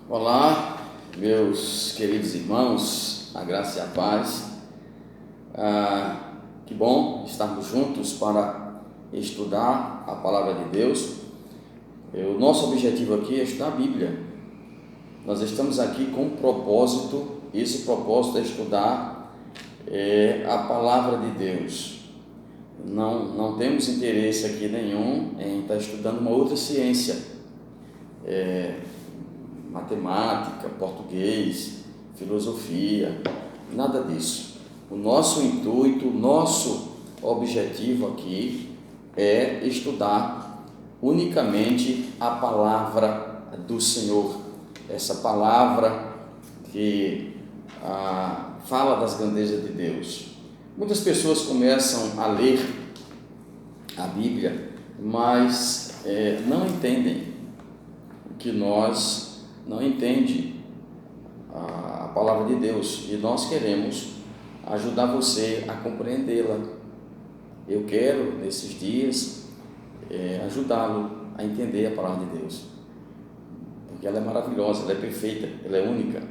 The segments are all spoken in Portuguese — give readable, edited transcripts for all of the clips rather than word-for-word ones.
Olá, meus queridos irmãos, a graça e a paz. Que bom estarmos juntos para estudar a palavra de Deus. O nosso objetivo aqui é estudar a Bíblia. Nós estamos aqui com um propósito, esse propósito é estudar a palavra de Deus. Não temos interesse aqui nenhum em estar estudando uma outra ciência, matemática, português, filosofia, nada disso. O nosso intuito, o nosso objetivo aqui é estudar unicamente a palavra do Senhor, essa palavra que fala das grandezas de Deus. Muitas pessoas começam a ler a Bíblia, mas não entendem que nós não entende a palavra de Deus, e nós queremos ajudar você a compreendê-la. Eu quero, nesses dias, ajudá-lo a entender a palavra de Deus, porque ela é maravilhosa, ela é perfeita, ela é única.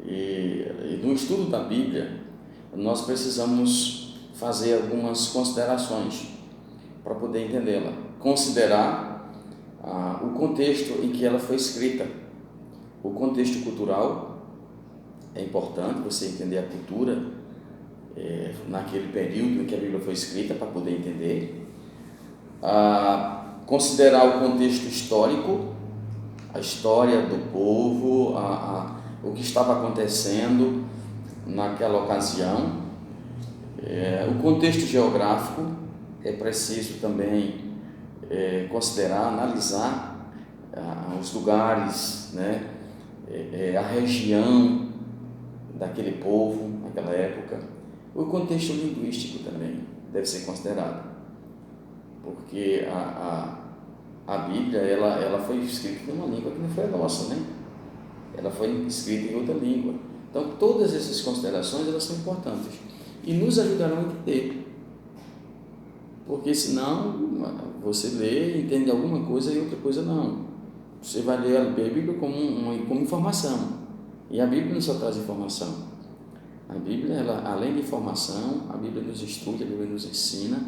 E no estudo da Bíblia, nós precisamos fazer algumas considerações para poder entendê-la. Considerar o contexto em que ela foi escrita. O contexto cultural é importante, você entender a cultura naquele período em que a Bíblia foi escrita, para poder entender. Considerar o contexto histórico, a história do povo, o que estava acontecendo naquela ocasião. O contexto geográfico, é preciso também considerar, analisar os lugares, né? A região daquele povo naquela época. O contexto linguístico também deve ser considerado, porque a Bíblia ela foi escrita em uma língua que não foi a nossa, né? Ela foi escrita em outra língua. Então todas essas considerações elas são importantes e nos ajudarão a entender. Porque senão você lê, entende alguma coisa e outra coisa não. Você vai ler a Bíblia como informação, e a Bíblia não só traz informação. A Bíblia, ela, além de informação, a Bíblia nos instrui, a Bíblia nos ensina,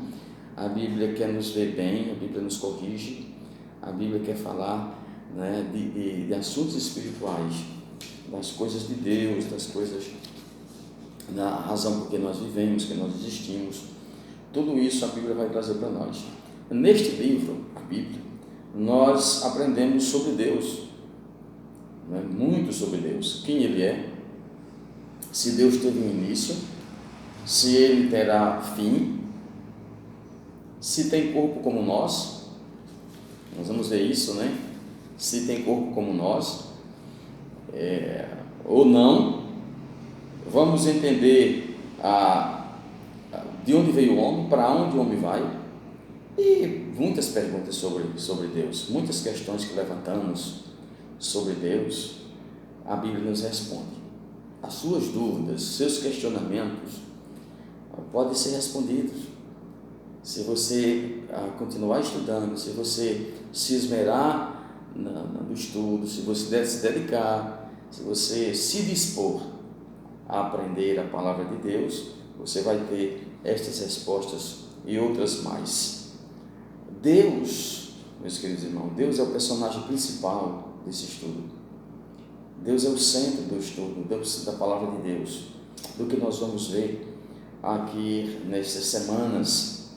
a Bíblia quer nos ver bem, a Bíblia nos corrige, a Bíblia quer falar, né, de assuntos espirituais, das coisas de Deus, das coisas, da razão por que nós vivemos, que nós existimos. Tudo isso a Bíblia vai trazer para nós. Neste livro, a Bíblia, nós aprendemos sobre Deus, né? Muito sobre Deus, quem Ele é, se Deus teve um início, se Ele terá fim, se tem corpo como nós vamos ver isso, né? Se tem corpo como nós, ou não. Vamos entender de onde veio o homem, para onde o homem vai, e muitas perguntas sobre Deus, muitas questões que levantamos sobre Deus, a Bíblia nos responde. As suas dúvidas, seus questionamentos podem ser respondidos se você continuar estudando, se você se esmerar no estudo, se você se dedicar, se você se dispor a aprender a palavra de Deus, você vai ter estas respostas e outras mais. Deus, meus queridos irmãos, Deus é o personagem principal desse estudo. Deus é o centro do estudo, da palavra de Deus, do que nós vamos ver aqui nestas semanas,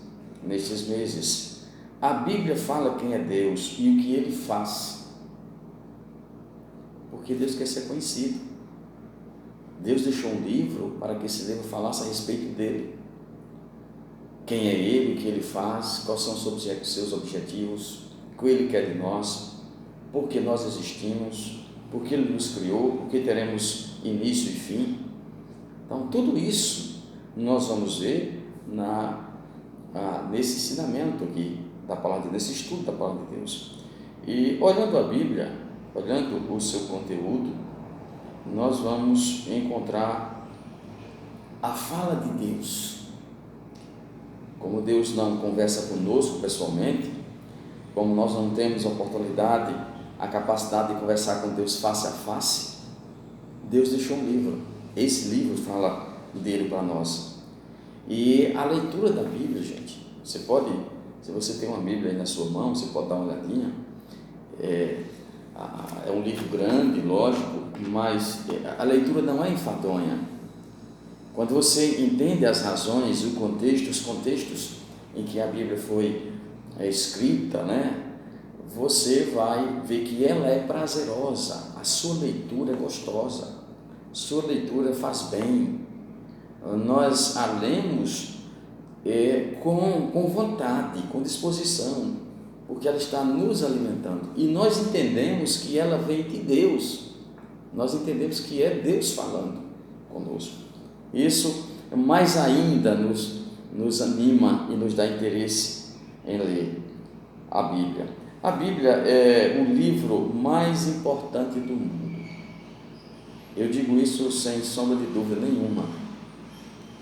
nestes meses. A Bíblia fala quem é Deus e o que Ele faz, porque Deus quer ser conhecido. Deus deixou um livro para que esse livro falasse a respeito dele. Quem é Ele, o que Ele faz, quais são os seus objetivos, o que Ele quer de nós, por que nós existimos, por que Ele nos criou, por que teremos início e fim. Então, tudo isso nós vamos ver nesse ensinamento aqui da palavra, nesse estudo da palavra de Deus. E olhando a Bíblia, olhando o seu conteúdo, nós vamos encontrar a fala de Deus. Como Deus não conversa conosco pessoalmente, como nós não temos oportunidade a capacidade de conversar com Deus face a face, Deus deixou um livro. Esse livro fala dele para nós. E a leitura da Bíblia, gente, você pode, se você tem uma Bíblia aí na sua mão, você pode dar uma olhadinha. É um livro grande, lógico, mas a leitura não é enfadonha. Quando você entende as razões e o contexto, os contextos em que a Bíblia foi escrita, né, você vai ver que ela é prazerosa, a sua leitura é gostosa, sua leitura faz bem. Nós a lemos com vontade, com disposição, porque ela está nos alimentando, e nós entendemos que ela vem de Deus, nós entendemos que é Deus falando conosco. Isso mais ainda nos anima e nos dá interesse em ler a Bíblia. A Bíblia é o livro mais importante do mundo. Eu digo isso sem sombra de dúvida nenhuma.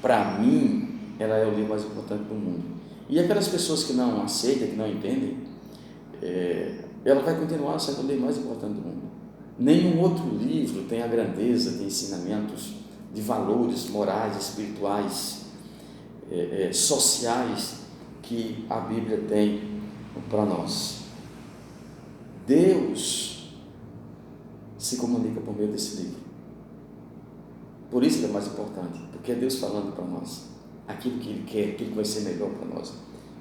Para mim, ela é o livro mais importante do mundo. E aquelas pessoas que não aceitam, que não entendem, ela vai continuar sendo o livro mais importante do mundo. Nenhum outro livro tem a grandeza de ensinamentos, de valores morais, espirituais, sociais que a Bíblia tem para nós. Deus se comunica por meio desse livro. Por isso ele é mais importante, porque é Deus falando para nós. Aquilo que Ele quer, aquilo que vai ser melhor para nós,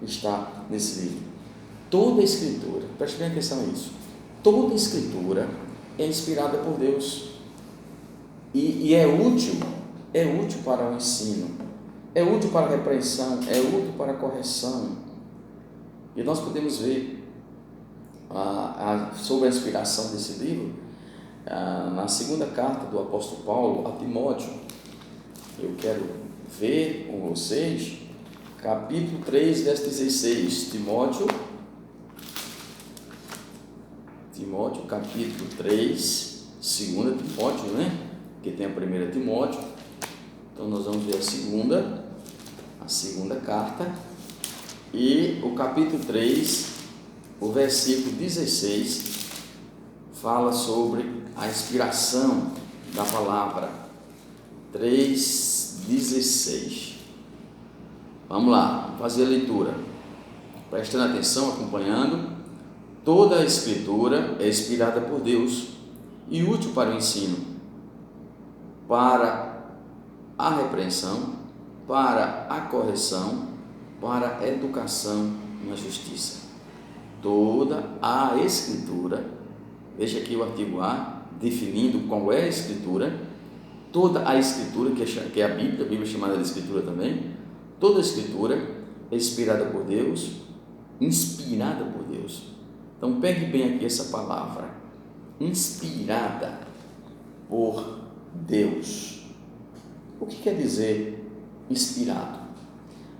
está nesse livro. Toda a Escritura, preste bem atenção nisso, toda a Escritura é inspirada por Deus e é útil para o ensino, é útil para a repreensão, é útil para a correção. E nós podemos ver sobre a inspiração desse livro na segunda carta do apóstolo Paulo a Timóteo. Eu quero ver com vocês capítulo 3, verso 16. Timóteo, capítulo 3, 2 Timóteo, né? Que tem a 1 Timóteo. Então nós vamos ver a segunda carta, e o capítulo 3, o versículo 16, fala sobre a inspiração da palavra. 3:16. Vamos lá, vamos fazer a leitura. Prestando atenção, acompanhando. Toda a Escritura é inspirada por Deus e útil para o ensino, para a repreensão, para a correção, para a educação na justiça. Toda a Escritura, veja aqui o artigo A, definindo qual é a Escritura. Toda a Escritura, que é a Bíblia é chamada de Escritura também, toda a Escritura é inspirada por Deus, inspirada por Deus. Então pegue bem aqui essa palavra, inspirada por Deus. O que quer dizer inspirado?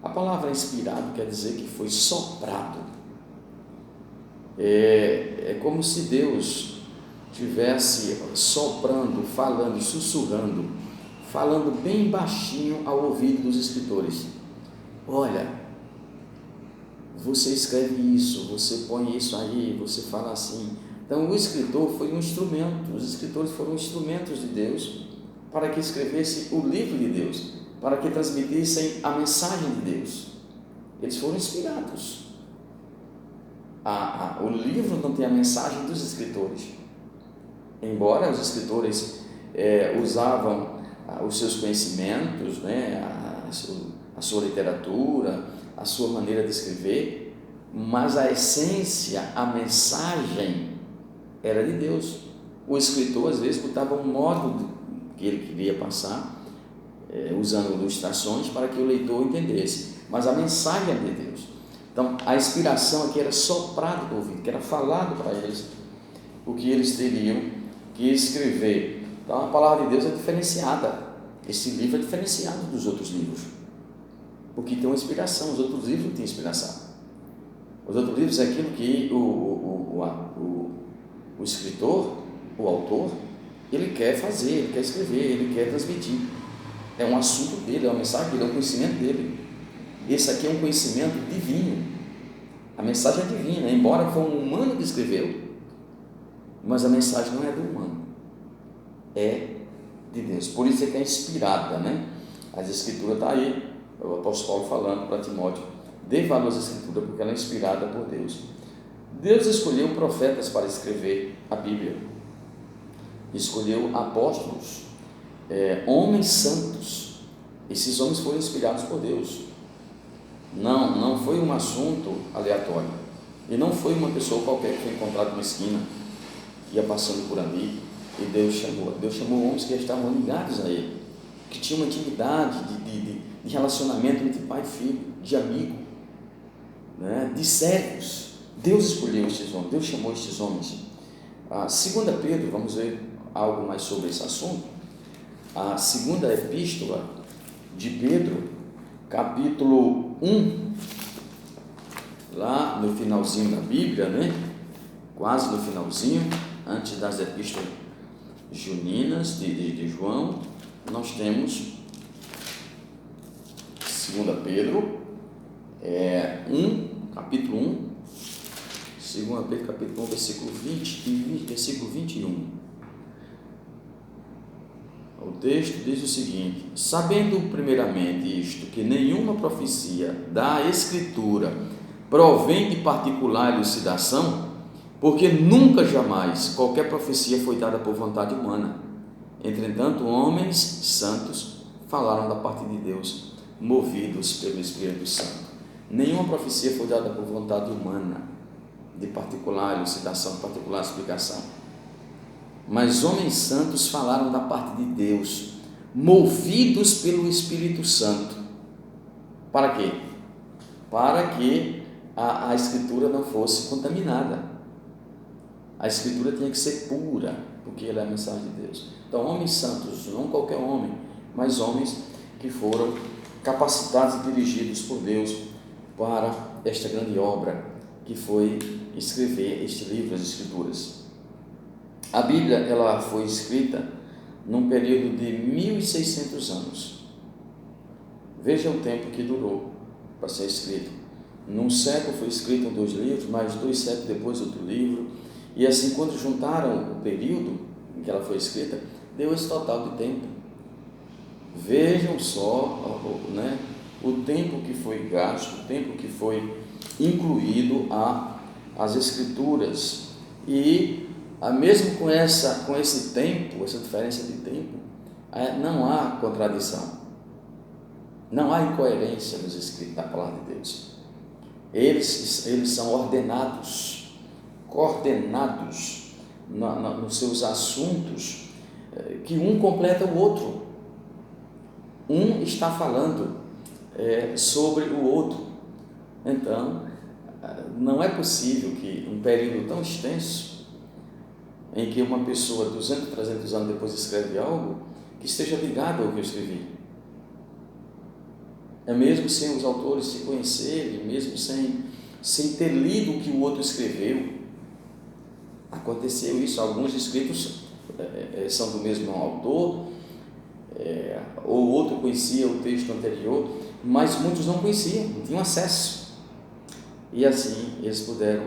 A palavra inspirado quer dizer que foi soprado. É como se Deus estivesse soprando, falando, sussurrando, falando bem baixinho ao ouvido dos escritores. Olha, você escreve isso, você põe isso aí, você fala assim. Então o escritor foi um instrumento, os escritores foram instrumentos de Deus para que escrevesse o livro de Deus, para que transmitissem a mensagem de Deus. Eles foram inspirados. O livro não tem a mensagem dos escritores, embora os escritores usavam os seus conhecimentos, né, a sua literatura, a sua maneira de escrever, mas a essência, a mensagem era de Deus. O escritor às vezes botava um modo que ele queria passar, usando ilustrações para que o leitor entendesse, mas a mensagem era de Deus. Então a inspiração aqui era soprado do ouvido, que era falado para eles o que eles teriam que escrever. Então a palavra de Deus é diferenciada. Esse livro é diferenciado dos outros livros, porque tem uma inspiração. Os outros livros não têm inspiração. Os outros livros é aquilo que o escritor, o autor, ele quer fazer, ele quer escrever, ele quer transmitir. É um assunto dele, é uma mensagem dele, é um conhecimento dele. Esse aqui é um conhecimento divino. A mensagem é divina, embora foi um humano que escreveu, mas a mensagem não é do humano, é de Deus. Por isso é que é inspirada, né? As Escrituras está aí, o apóstolo Paulo falando para Timóteo: dê valor às Escrituras, porque ela é inspirada por Deus. Deus escolheu profetas para escrever a Bíblia, escolheu apóstolos, homens santos. Esses homens foram inspirados por Deus. Não foi um assunto aleatório, e não foi uma pessoa qualquer que foi encontrada numa esquina, ia passando por ali, e Deus chamou homens que estavam ligados a Ele, que tinham uma intimidade de relacionamento entre pai e filho, de amigo, né? De servos. Deus escolheu estes homens, Deus chamou estes homens. Segunda Pedro, vamos ver algo mais sobre esse assunto. A segunda epístola de Pedro, capítulo 1, lá no finalzinho da Bíblia, né? Quase no finalzinho, antes das epístolas juninas de João, nós temos 2 Pedro, capítulo 1, 2 Pedro, capítulo 1, versículo 20 e versículo 21. O texto diz o seguinte: sabendo primeiramente isto, que nenhuma profecia da Escritura provém de particular elucidação, porque nunca jamais qualquer profecia foi dada por vontade humana. Entretanto, homens santos falaram da parte de Deus, movidos pelo Espírito Santo. Nenhuma profecia foi dada por vontade humana, de particular elucidação, de particular explicação. Mas homens santos falaram da parte de Deus, movidos pelo Espírito Santo. Para quê? Para que a Escritura não fosse contaminada. A Escritura tinha que ser pura, porque ela é a mensagem de Deus. Então, homens santos, não qualquer homem, mas homens que foram capacitados e dirigidos por Deus para esta grande obra que foi escrever este livro, as Escrituras. A Bíblia, ela foi escrita num período de 1600 anos. Veja o tempo que durou para ser escrito. Num século foi escrito 2 livros, mais 2 séculos depois outro livro, e assim, quando juntaram o período em que ela foi escrita, deu esse total de tempo. Vejam só, né, o tempo que foi gasto, o tempo que foi incluído às Escrituras. E mesmo com esse tempo, essa diferença de tempo, não há contradição, não há incoerência nos escritos da palavra de Deus. Eles são ordenados, coordenados nos seus assuntos, que um completa o outro. Um está falando sobre o outro. Então, não é possível que um período tão extenso, em que uma pessoa 200, 300 anos depois escreve algo, que esteja ligado ao que eu escrevi. Mesmo sem os autores se conhecerem, mesmo sem ter lido o que o outro escreveu. Aconteceu isso. Alguns escritos são do mesmo autor, ou o outro conhecia o texto anterior, mas muitos não conheciam, não tinham acesso. E assim eles puderam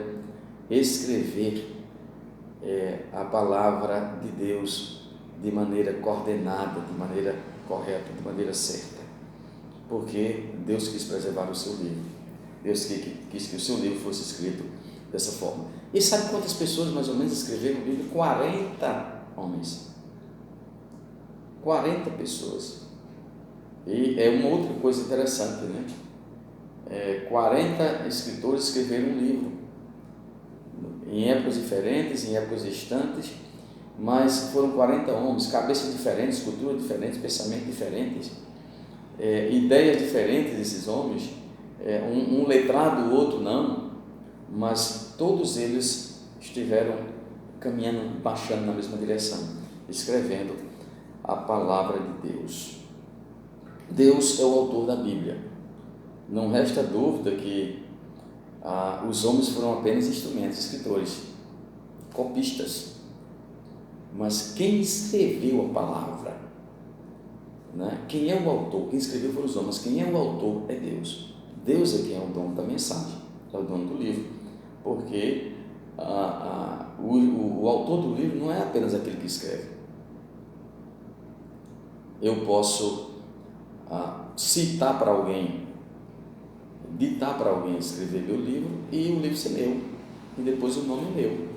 escrever a palavra de Deus de maneira coordenada, de maneira correta, de maneira certa. Porque Deus quis preservar o seu livro. Deus quis que o seu livro fosse escrito dessa forma. E sabe quantas pessoas mais ou menos escreveram o livro? 40 homens. 40 pessoas. E é uma outra coisa interessante, né? 40 escritores escreveram um livro, em épocas diferentes, em épocas distantes, mas foram 40 homens, cabeças diferentes, culturas diferentes, pensamentos diferentes, ideias diferentes desses homens, um letrado, o outro não, mas todos eles estiveram caminhando, baixando na mesma direção, escrevendo a palavra de Deus. Deus é o autor da Bíblia. Não resta dúvida que os homens foram apenas instrumentos, escritores, copistas. Mas quem escreveu a palavra, né? Quem é o autor? Quem escreveu foram os homens. Quem é o autor é Deus. Deus é quem é o dono da mensagem, é o dono do livro. Porque o autor do livro não é apenas aquele que escreve. Eu posso citar para alguém, ditar para alguém escrever meu livro e o livro ser meu, e depois o nome é meu,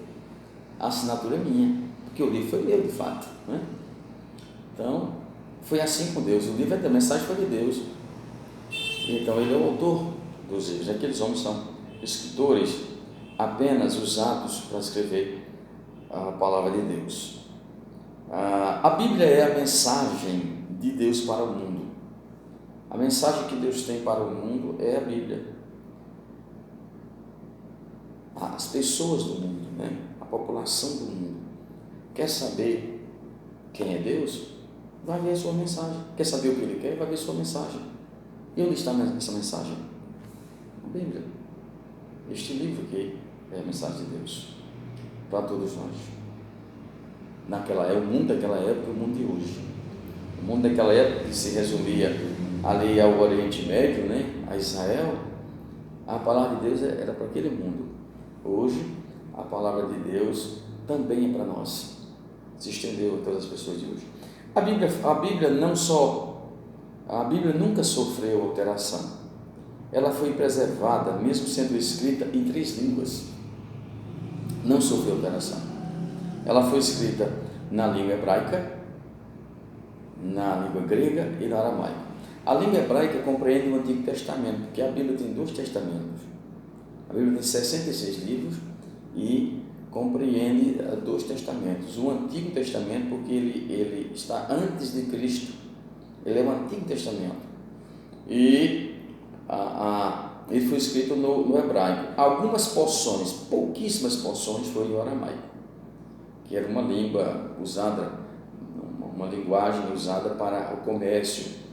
a assinatura é minha, porque o livro foi meu de fato, né? Então foi assim com Deus. O livro da mensagem foi de Deus, então ele é o autor dos livros. Aqueles homens são escritores apenas usados para escrever a palavra de Deus. A Bíblia é a mensagem de Deus para o mundo. A mensagem que Deus tem para o mundo é a Bíblia. As pessoas do mundo, né? A população do mundo quer saber quem é Deus, vai ver a sua mensagem. Quer saber o que Ele quer, vai ver a sua mensagem. E onde está essa mensagem? A Bíblia. Este livro aqui é a mensagem de Deus para todos nós. O mundo daquela época, o mundo de hoje. O mundo daquela época que se resumia ali ao Oriente Médio, né, a Israel, a palavra de Deus era para aquele mundo. Hoje, a palavra de Deus também é para nós. Se estendeu a todas as pessoas de hoje. A Bíblia nunca sofreu alteração. Ela foi preservada, mesmo sendo escrita em 3 línguas. Não sofreu alteração. Ela foi escrita na língua hebraica, na língua grega e no aramaico. A língua hebraica compreende o Antigo Testamento, porque a Bíblia tem 2 testamentos. A Bíblia tem 66 livros e compreende 2 testamentos. O Antigo Testamento, porque ele está antes de Cristo, ele é o Antigo Testamento. E ele foi escrito no hebraico. Algumas porções, pouquíssimas porções, foram em aramaico, que era uma língua usada, uma linguagem usada para o comércio,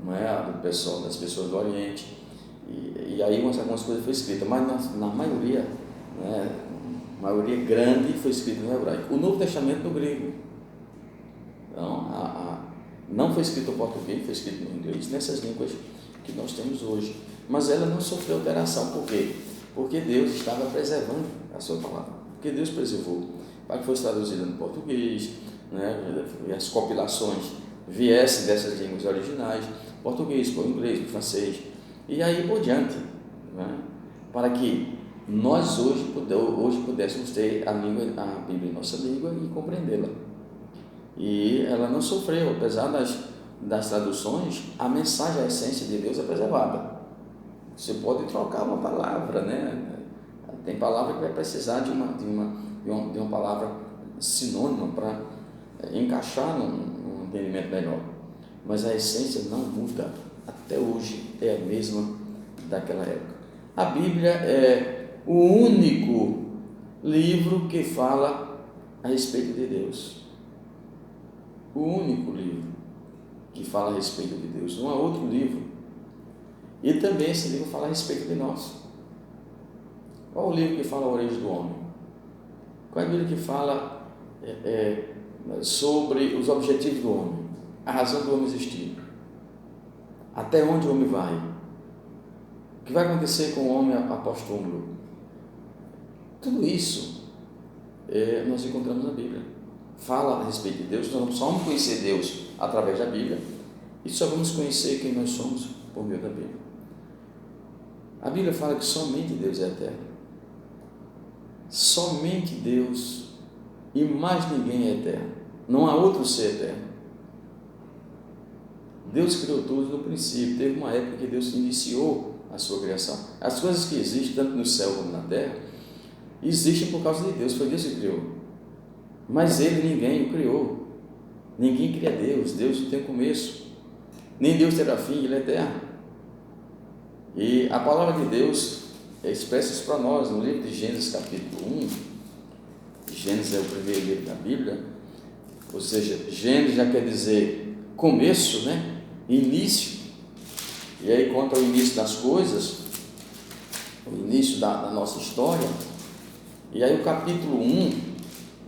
não é, das pessoas do Oriente. E aí algumas coisas foram escritas, mas na maioria, né, a maioria grande foi escrita no hebraico. O Novo Testamento no grego. Então, não foi escrito em português, foi escrito no inglês, nessas línguas que nós temos hoje. Mas ela não sofreu alteração. Por quê? Porque Deus estava preservando a sua palavra. Porque Deus preservou para que fosse traduzida no português, né, e as compilações viessem dessas línguas originais, português, para o inglês, para o francês, e aí por diante, né, para que nós hoje pudéssemos ter a Bíblia em nossa língua e compreendê-la. E ela não sofreu, apesar das traduções, a mensagem, a essência de Deus é preservada. Você pode trocar uma palavra, né? Tem palavra que vai precisar de uma palavra sinônima para encaixar num entendimento melhor, mas a essência não muda, até hoje é a mesma daquela época. A Bíblia é o único livro que fala a respeito de Deus, o único livro que fala a respeito de Deus. Não há outro livro. E também esse livro fala a respeito de nós. Qual o livro que fala a origem do homem? Qual é o livro que fala sobre os objetivos do homem, a razão do homem existir, até onde o homem vai, o que vai acontecer com o homem após túmulo? Tudo isso nós encontramos na Bíblia. Fala a respeito de Deus. Nós só vamos conhecer Deus através da Bíblia e só vamos conhecer quem nós somos por meio da Bíblia. A Bíblia fala que somente Deus é eterno. Somente Deus e mais ninguém é eterno. Não há outro ser eterno. Deus criou tudo no princípio. Teve uma época que Deus iniciou a sua criação. As coisas que existem, tanto no céu como na terra, existem por causa de Deus. Foi Deus que criou. Mas ninguém o criou. Ninguém cria Deus. Deus não tem começo. Nem Deus terá fim, Ele é eterno. E a palavra de Deus expressa isso para nós no livro de Gênesis capítulo 1. Gênesis é o primeiro livro da Bíblia, ou seja, Gênesis já quer dizer começo, né? Início. E aí conta o início das coisas, o início da nossa história. E aí o capítulo 1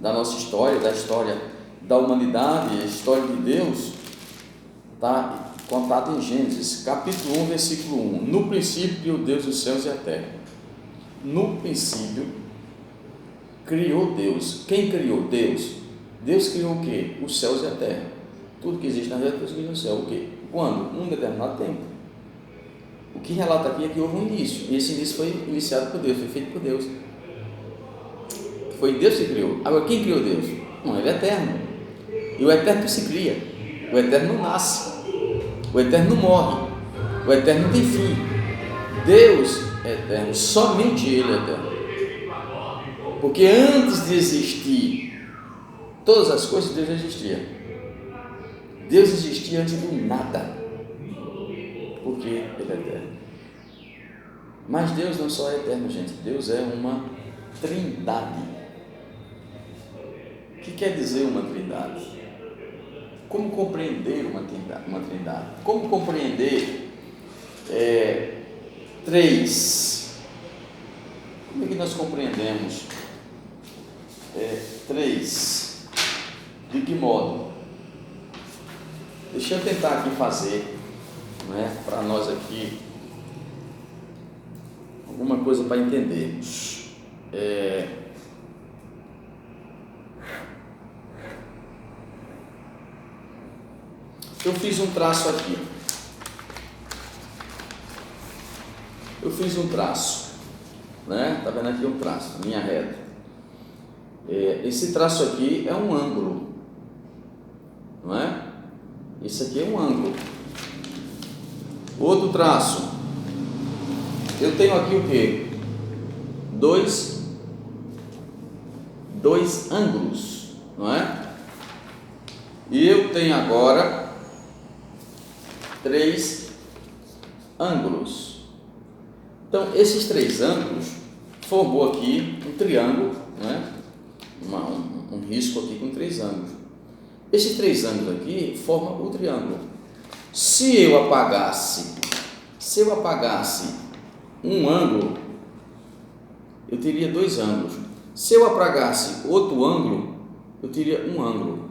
da nossa história, da história da humanidade, a história de Deus, está contado em Gênesis, capítulo 1, versículo 1. No princípio criou Deus os céus e a terra. No princípio, criou Deus. Quem criou Deus? Deus criou o quê? Os céus e a terra. Tudo que existe na terra, Deus criou no céu. O quê? Quando? Num determinado tempo. O que relata aqui é que houve um início, e esse início foi iniciado por Deus, foi feito por Deus. Foi Deus que criou. Agora, quem criou Deus? Não, Ele é eterno. E o eterno se cria. O eterno não nasce. O eterno não morre. O eterno não tem fim. Deus é eterno, somente Ele é eterno. Porque antes de existir todas as coisas, Deus existia. Deus existia antes do nada. Porque Ele é eterno. Mas Deus não só é eterno, gente. Deus é uma trindade. O que quer dizer uma trindade? Como compreender uma trindade? Como compreender três? Como é que nós compreendemos três? De que modo? Deixa eu tentar aqui fazer, para nós aqui, alguma coisa para entendermos. Eu fiz um traço aqui. Tá vendo aqui um traço, linha reta. Esse traço aqui é um ângulo, não é? Isso aqui é um ângulo. Outro traço. Eu tenho aqui o quê? Dois ângulos, não é? E eu tenho agora três ângulos. Então, esses três ângulos formou aqui um triângulo, né? Um risco aqui com três ângulos. Esses três ângulos aqui formam o triângulo. Se eu apagasse um ângulo, eu teria dois ângulos. Se eu apagasse outro ângulo, eu teria um ângulo.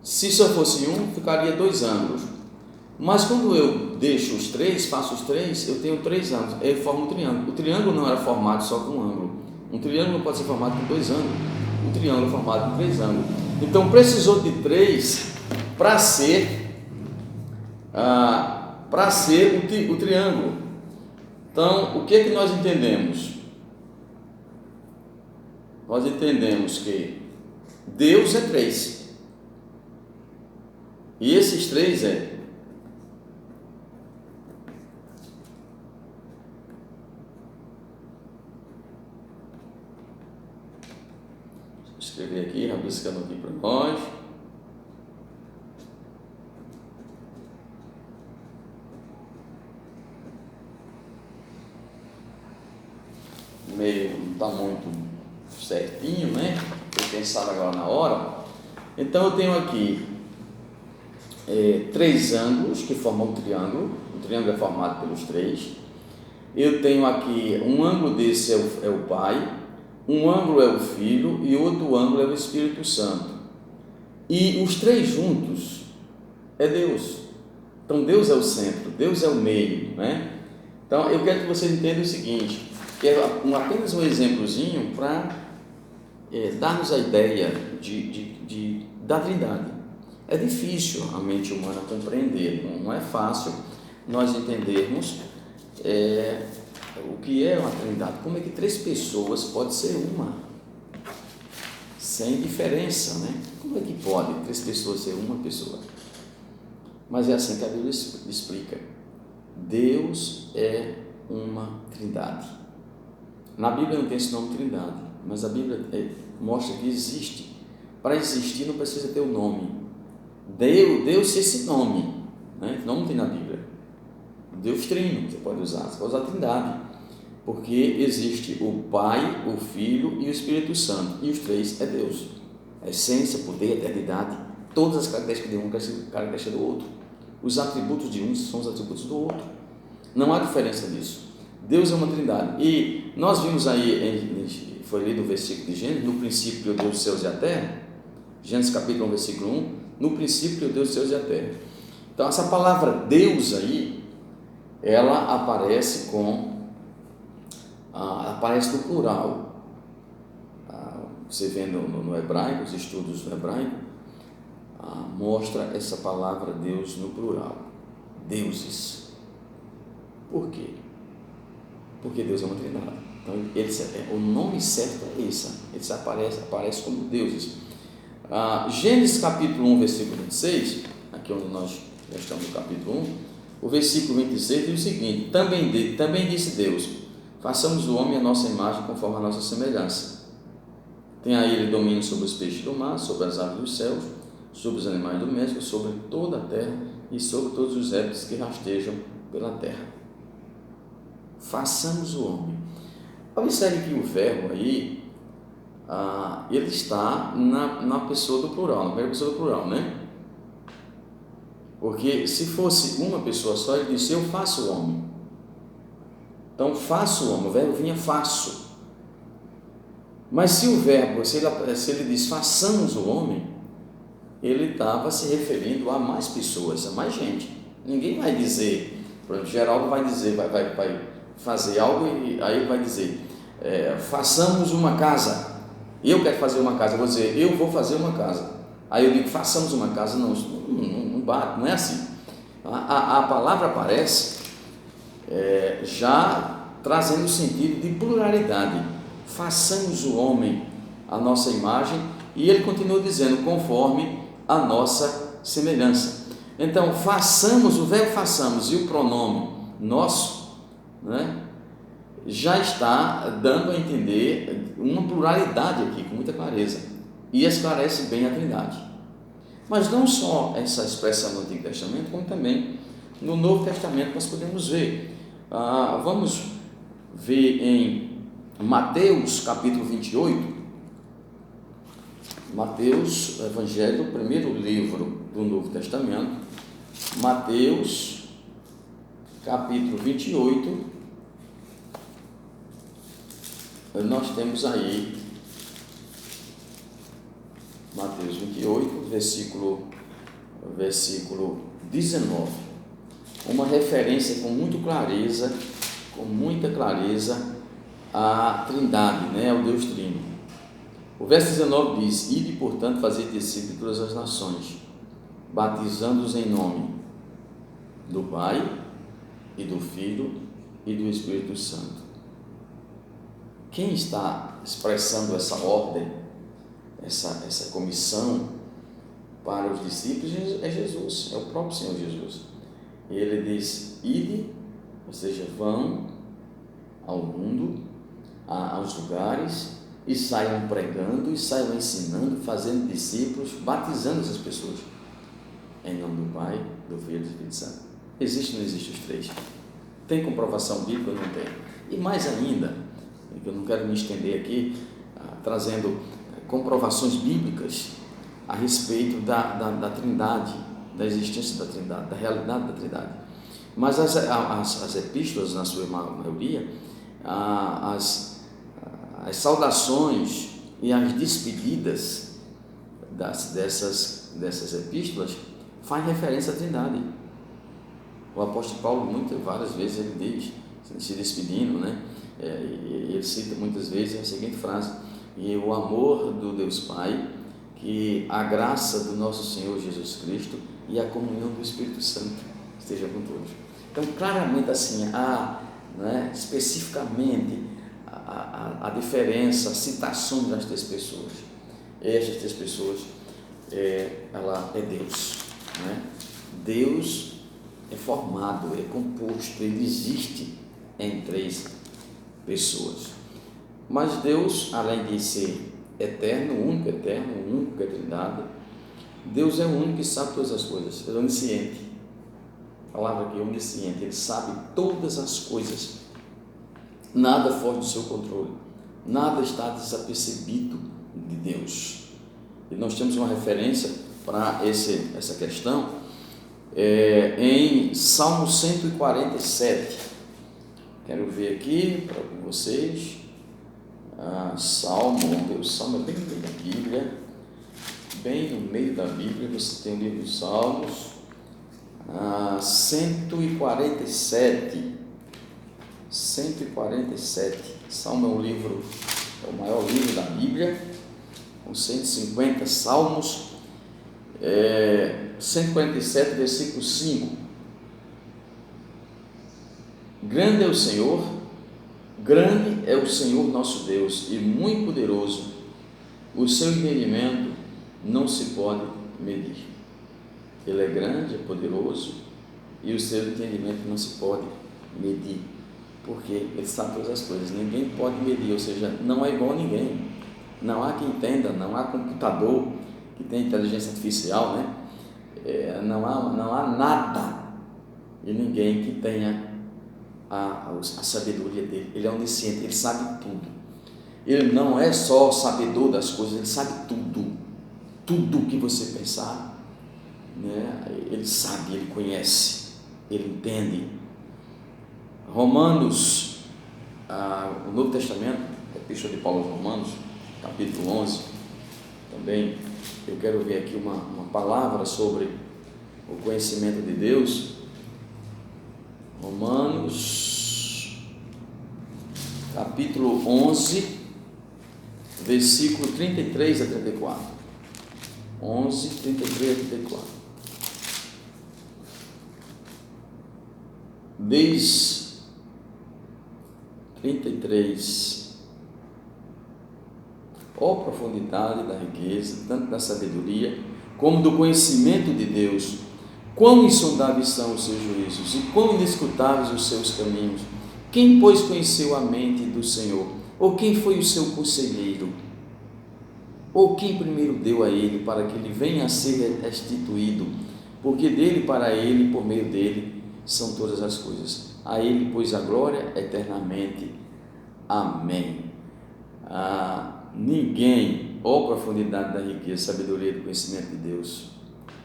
Se só fosse um, ficaria dois ângulos. Mas quando eu deixo os três, faço os três, eu tenho três ângulos, eu formo um triângulo. O triângulo não era formado só com um ângulo. Um triângulo não pode ser formado com dois ângulos. Um triângulo é formado com três ângulos. Então precisou de três para ser o triângulo. Então, o que é que nós entendemos? Nós entendemos que Deus é três. E esses três Deixa eu escrever aqui, rabiscando aqui para nós. Meio não está muito certinho, né? Vou pensar agora na hora. Então eu tenho aqui três ângulos que formam um triângulo. O triângulo é formado pelos três. Eu tenho aqui um ângulo desse é o Pai, um ângulo é o Filho e outro ângulo é o Espírito Santo. E os três juntos é Deus. Então Deus é o centro, Deus é o meio, né? Então eu quero que vocês entendam o seguinte, que é apenas um exemplozinho para dar-nos a ideia da Trindade. É difícil a mente humana compreender, não é fácil nós entendermos o que é uma Trindade. Como é que três pessoas pode ser uma, sem diferença, né? Como é que pode três pessoas ser uma pessoa? Mas é assim que a Bíblia explica. Deus é uma Trindade. Na Bíblia não tem esse nome Trindade, mas a Bíblia mostra que existe. Para existir não precisa ter o nome. Deus esse nome, né? Não tem na Bíblia. Deus Trino, você pode usar Trindade, porque existe o Pai, o Filho e o Espírito Santo, e os três é Deus. A essência, poder, eternidade, todas as características de um, características do outro. Os atributos de um são os atributos do outro. Não há diferença disso. Deus é uma Trindade. E nós vimos aí, foi lido o versículo de Gênesis, no princípio criou Deus os céus e a terra. Gênesis capítulo 1, versículo 1, no princípio criou Deus os céus e a terra. Então essa palavra Deus aí, ela aparece no plural. você vê no hebraico, os estudos do hebraico, mostra essa palavra Deus no plural, deuses. Por quê? Porque Deus é uma trindade. Então, o nome certo é esse, eles aparece como deuses. Gênesis capítulo 1, versículo 26, aqui onde nós já estamos no capítulo 1, o versículo 26 diz o seguinte: também disse Deus, façamos o homem à nossa imagem, conforme a nossa semelhança. Tenha ele domínio sobre os peixes do mar, sobre as aves dos céus, sobre os animais domésticos, sobre toda a terra e sobre todos os répteis que rastejam pela terra. Façamos o homem. Observe que o verbo aí, ele está na pessoa do plural, na primeira pessoa do plural, né? Porque se fosse uma pessoa só, ele disse: eu faço o homem. Então, faço o homem, o verbo vinha faço. Mas se o verbo, se ele diz façamos o homem, ele estava se referindo a mais pessoas, a mais gente. Ninguém vai dizer, por exemplo, Geraldo vai dizer, vai fazer algo e aí ele vai dizer, façamos uma casa. Eu quero fazer uma casa, eu vou dizer, eu vou fazer uma casa. Aí eu digo, façamos uma casa. Não bate, não é assim. A palavra aparece já trazendo o sentido de pluralidade. Façamos o homem à nossa imagem, e ele continua dizendo, conforme a nossa semelhança. Então, façamos, o verbo façamos e o pronome nosso, né, já está dando a entender uma pluralidade aqui, com muita clareza, e esclarece bem a Trindade. Mas não só essa expressão no Antigo Testamento, como também no Novo Testamento nós podemos ver. Vamos ver em Mateus capítulo 28, Mateus, Evangelho, o primeiro livro do Novo Testamento, Mateus capítulo 28, nós temos aí Mateus 28, versículo 19, uma referência com muita clareza à Trindade, né, ao Deus Trino. O verso 19 diz: ide, portanto, fazer discípulos de todas as nações, batizando-os em nome do Pai e do Filho e do Espírito Santo. Quem está expressando essa ordem, essa comissão para os discípulos é Jesus, é o próprio Senhor Jesus. Ele diz: ide, ou seja, vão ao mundo, aos lugares, e saiam pregando, e saiam ensinando, fazendo discípulos, batizando essas pessoas em nome do Pai, do Filho e do Espírito Santo. Existe ou não existe os três? Tem comprovação bíblica ou não tem? E mais ainda, eu não quero me estender aqui, trazendo comprovações bíblicas a respeito da Trindade, da existência da Trindade, da realidade da Trindade. Mas as epístolas, na sua maioria, as saudações e as despedidas dessas epístolas fazem referência à Trindade. O apóstolo Paulo, várias vezes, ele diz, se despedindo, né? Ele cita muitas vezes a seguinte frase: e o amor do Deus Pai, que a graça do nosso Senhor Jesus Cristo e a comunhão do Espírito Santo esteja com todos. Então, claramente assim, especificamente a diferença, a citação das três pessoas. Estas três pessoas, ela é Deus, né? Deus é formado, é composto, ele existe em três pessoas. Mas Deus, além de ser eterno, único que é Trindade, Deus é o único que sabe todas as coisas, ele é onisciente. A palavra aqui é onisciente, ele sabe todas as coisas, nada foge do seu controle, nada está desapercebido de Deus. E nós temos uma referência para essa questão em Salmo 147. Quero ver aqui para vocês. O Salmo é bem no meio da Bíblia, bem no meio da Bíblia. Você tem o livro dos Salmos, 147. Salmo é o maior livro da Bíblia, com 150 salmos, 147, versículo 5. Grande é o Senhor nosso Deus, e muito poderoso, o seu entendimento não se pode medir. Ele é grande, é poderoso, e o seu entendimento não se pode medir, porque ele sabe todas as coisas, ninguém pode medir, ou seja, não é igual a ninguém, não há quem entenda, não há computador que tem inteligência artificial, né? Não há nada e ninguém que tenha a sabedoria dele. Ele é onisciente, ele sabe tudo. Ele não é só sabedor das coisas, ele sabe tudo que você pensar, né? Ele sabe, ele conhece, ele entende. Romanos, o Novo Testamento, a Epístola de Paulo aos Romanos, capítulo 11, também eu quero ver aqui uma palavra sobre o conhecimento de Deus. Romanos, capítulo 11, versículo 33 a 34. 11, 33 a 34. Diz 33: ó profundidade da riqueza, tanto da sabedoria como do conhecimento de Deus, quão insondáveis são os seus juízos e quão inescrutáveis os seus caminhos. Quem, pois, conheceu a mente do Senhor? Ou quem foi o seu conselheiro? Ou quem primeiro deu a ele, para que ele venha a ser restituído? Porque dele, para ele, por meio dele, são todas as coisas. A ele, pois, a glória eternamente. Amém. Ninguém, ó profundidade da riqueza, sabedoria e do conhecimento de Deus,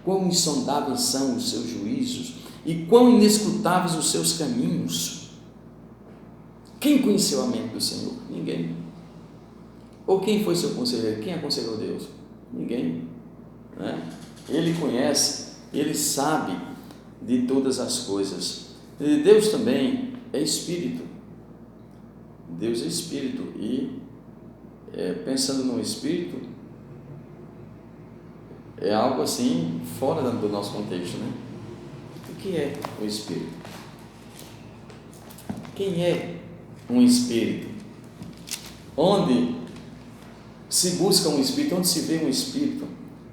quão insondáveis são os seus juízos e quão inescrutáveis os seus caminhos. Quem conheceu a mente do Senhor? Ninguém. Ou quem foi seu conselheiro? Quem aconselhou Deus? Ninguém, né? Ele conhece, ele sabe de todas as coisas. E Deus também é Espírito. Deus é Espírito, e pensando no Espírito, é algo assim fora do nosso contexto, né? O que é o Espírito? Quem é um Espírito? Onde se busca um Espírito? Onde se vê um Espírito?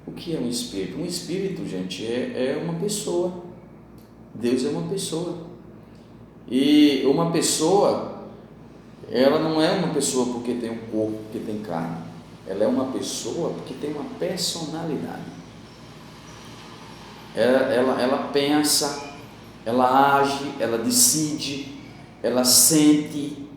O que é um Espírito? Um Espírito, gente, é uma pessoa. Deus é uma pessoa. E uma pessoa, ela não é uma pessoa porque tem um corpo, porque tem carne. Ela é uma pessoa porque tem uma personalidade. Ela pensa, ela age, ela decide, ela sente,